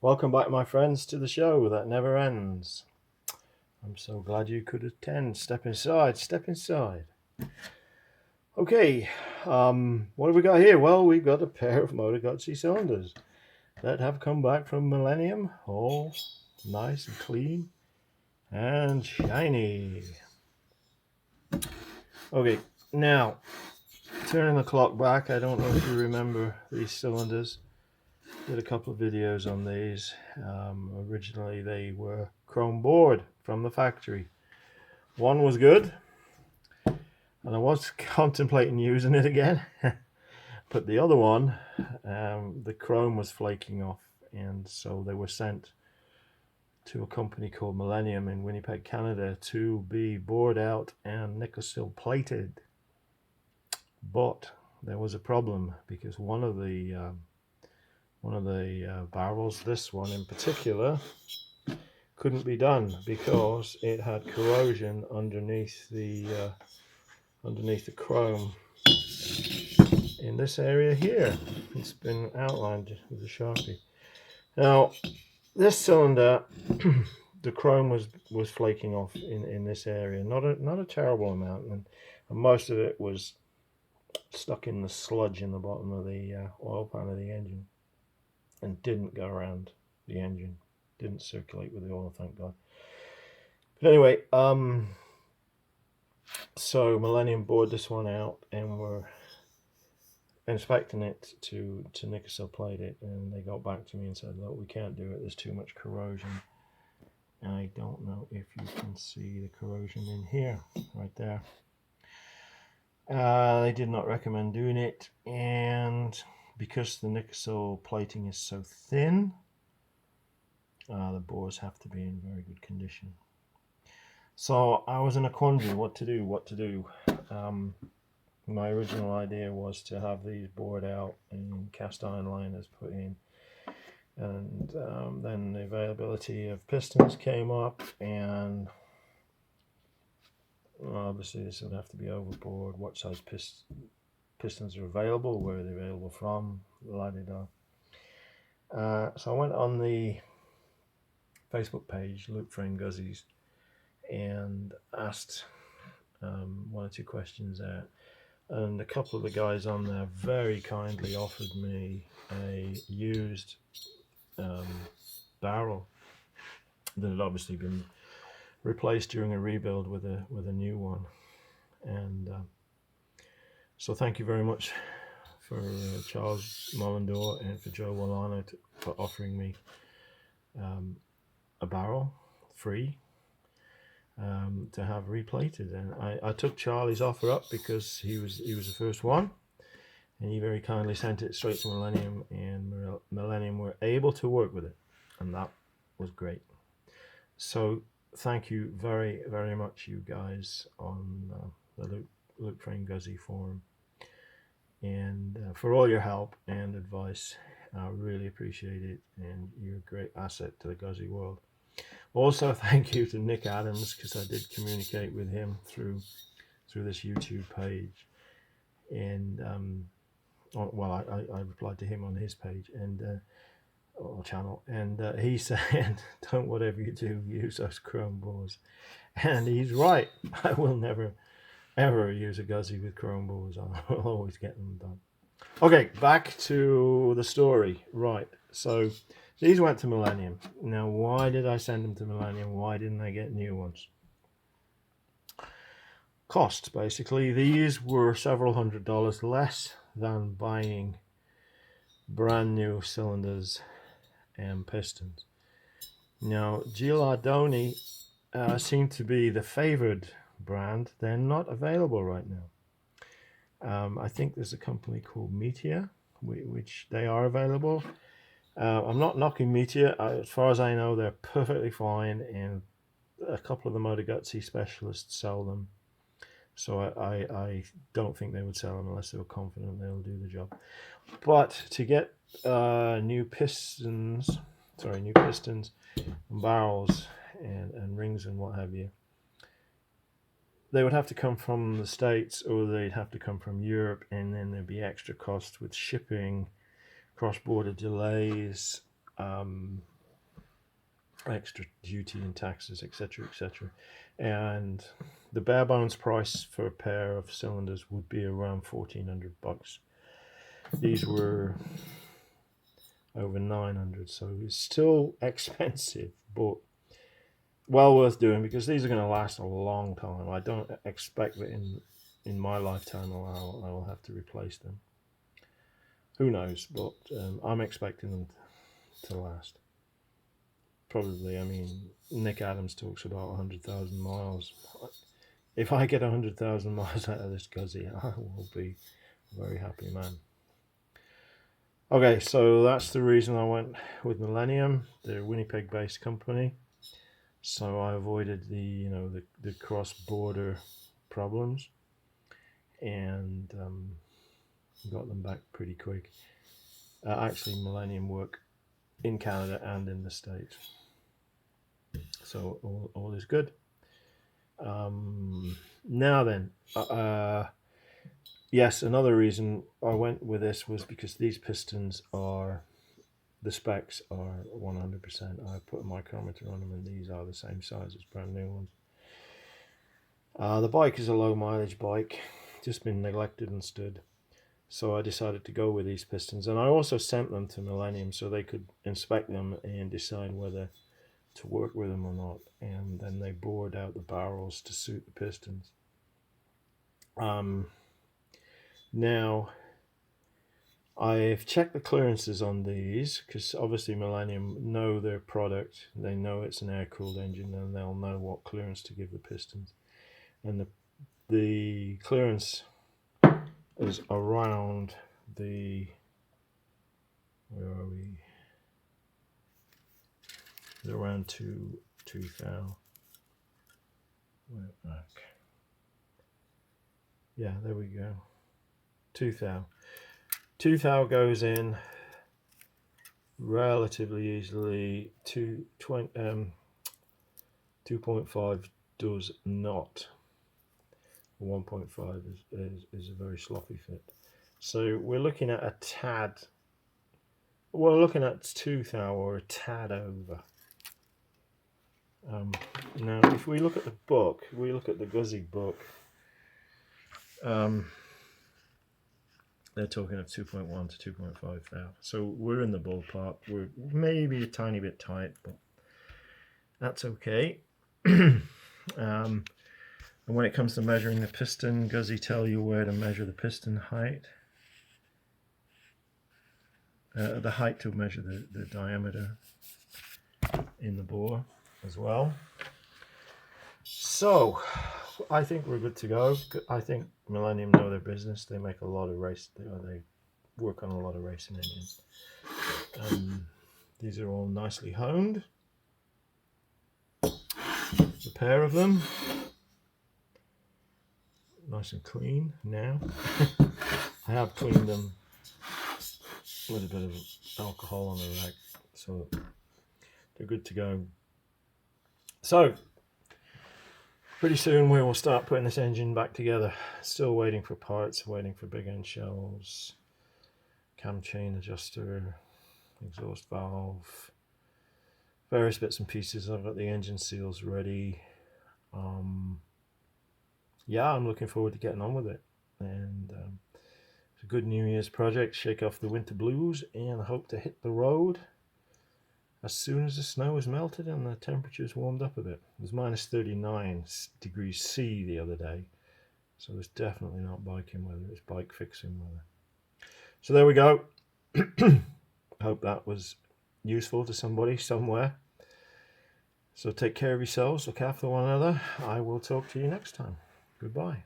Welcome back, my friends, to the show that never ends. I'm so glad you could attend. Step inside, step inside. Okay, what have we got here? Well, we've got a pair of Moto Guzzi cylinders that have come back from Millennium, all nice and clean and shiny. Okay, now, turning the clock back, I don't know if you remember these cylinders. Did a couple of videos on these. Originally, they were chrome bored from the factory. One was good, and I was contemplating using it again, but the other one, the chrome was flaking off, and so they were sent to a company called Millennium in Winnipeg, Canada, to be bored out and Nikasil plated. But there was a problem because one of the barrels, this one in particular, couldn't be done because it had corrosion underneath the chrome in this area here. It's been outlined with a Sharpie. Now, this cylinder, the chrome was flaking off in this area. Not a terrible amount, and most of it was stuck in the sludge in the bottom of the oil pan of the engine, and didn't go around the engine. Didn't circulate with the oil, thank God. But anyway, so Millennium bored this one out, and we're inspecting it to Nikasil plate it, and they got back to me and said, look, we can't do it, there's too much corrosion. And I don't know if you can see the corrosion in here, right there. They did not recommend doing it, and because the Nikasil plating is so thin, the bores have to be in very good condition. So I was in a quandary, what to do. My original idea was to have these bored out and cast iron liners put in, and then the availability of pistons came up, and obviously this would have to be overbored, what size pistons are available, where are they available from, la-di-da. So I went on the Facebook page, Luke Frame Guzzi's, and asked one or two questions there. And a couple of the guys on there very kindly offered me a used barrel that had obviously been replaced during a rebuild with a new one. And so thank you very much for Charles Mullendore and for Joe Walano for offering me a barrel free to have replated. And I took Charlie's offer up because he was the first one, and he very kindly sent it straight to Millennium, and Millennium were able to work with it, and that was great. So thank you very, very much, you guys on the Luke Frame Guzzi forum, and for all your help and advice. I really appreciate it, and you're a great asset to the Guzzi world. Also, thank you to Nick Adams, because I did communicate with him through this YouTube page, and I replied to him on his page and or channel, and he said, "Don't whatever you do, use those chrome bores," and he's right. I will never ever use a Guzzi with chrome bores on. I will always get them done. Okay, back to the story. Right, so these went to Millennium. Now, why did I send them to Millennium? Why didn't I get new ones? Cost, basically. These were several $100s less than buying brand new cylinders and pistons. Now, Gilardoni seem to be the favored brand. They're not available right now. I think there's a company called Meteor, which they are available. I'm not knocking Meteor. As far as I know, they're perfectly fine, and a couple of the Moto Guzzi specialists sell them. So I don't think they would sell them unless they were confident they'll do the job. But to get new pistons, and barrels and rings and what have you, they would have to come from the States, or they'd have to come from Europe, and then there'd be extra costs with shipping, cross-border delays, extra duty and taxes, etc., etc. And the bare bones price for a pair of cylinders would be around $1,400. These were over 900, so it's still expensive, but well worth doing, because these are going to last a long time. I don't expect that in my lifetime I'll have to replace them. Who knows? But I'm expecting them to last. Probably. I mean, Nick Adams talks about 100,000 miles. If I get 100,000 miles out of this Guzzi, I will be a very happy man. Okay, so that's the reason I went with Millennium. They're a Winnipeg-based company, so I avoided the cross-border problems, and got them back pretty quick. Actually, Millennium work in Canada and in the States, so all is good. Now then, yes, another reason I went with this was because these pistons the specs are 100%. I put a micrometer on them, and these are the same size as brand new ones. The bike is a low mileage bike, just been neglected and stood. So I decided to go with these pistons, and I also sent them to Millennium so they could inspect them and decide whether to work with them or not. And then they bored out the barrels to suit the pistons. Now, I've checked the clearances on these, because obviously Millennium know their product. They know it's an air-cooled engine, and they'll know what clearance to give the pistons. And the clearance is around where are we? It's around 2,000. Yeah, there we go. 2,000. 2,000 goes in relatively easily. 2.5 does not. 1.5 is a very sloppy fit. So we're looking at a tad. We're looking at 2,000 or a tad over. Now, if we look at the book, we look at the Guzzi book. They're talking of 2.1 to 2.5 thousand. So we're in the ballpark. We're maybe a tiny bit tight, but that's okay. And when it comes to measuring the piston, Guzzi tell you where to measure the piston height. The height to measure the diameter in the bore as well. So I think we're good to go. I think Millennium know their business. They make a lot of they work on a lot of racing engines. These are all nicely honed. The pair of them, nice and clean now. I have cleaned them with a bit of alcohol on the rack, so they're good to go. So pretty soon we will start putting this engine back together. Still waiting for parts, waiting for big end shells, cam chain adjuster, exhaust valve, various bits and pieces. I've got the engine seals ready. Yeah, I'm looking forward to getting on with it, and it's a good New Year's project. Shake off the winter blues, and I hope to hit the road as soon as the snow is melted and the temperature's warmed up a bit. It was minus 39 degrees C the other day, so it's definitely not biking weather, it's bike fixing weather. So there we go. Hope that was useful to somebody somewhere. So take care of yourselves, look after one another. I will talk to you next time. Goodbye.